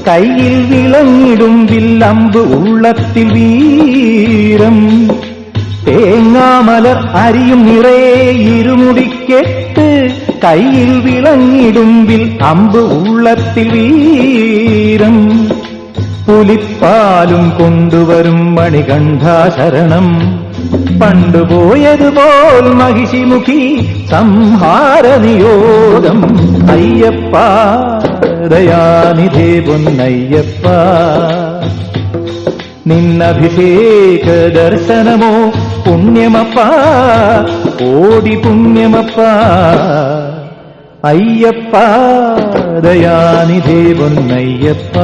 കയ്യിൽ വിളങ്ങിടും വില്ലമ്പ് ഉള്ളത്തിൽ വീരം. തേങ്ങാമലർ അരിയും നിറയെ ഇരുമുടിക്കെട്ട് കയ്യിൽ വിളങ്ങിടും വിൽ അമ്പ് ഉള്ളത്തിൽ വീരം. പുലിപ്പാലും കൊണ്ടുവരും മണികണ്ഠാശരണം പണ്ടുപോയതുപോൽ മഹിഷിമുഖി സംഹാര നിയോഗം. അയ്യപ്പ ദയാനിധേ പൊന്നയ്യപ്പ നിന്നഭിഷേക ദർശനമോ പുണ്യമപ്പ കോടി പുണ്യമപ്പ. അയ്യപ്പ ദയാനിധേ പൊന്നയ്യപ്പ.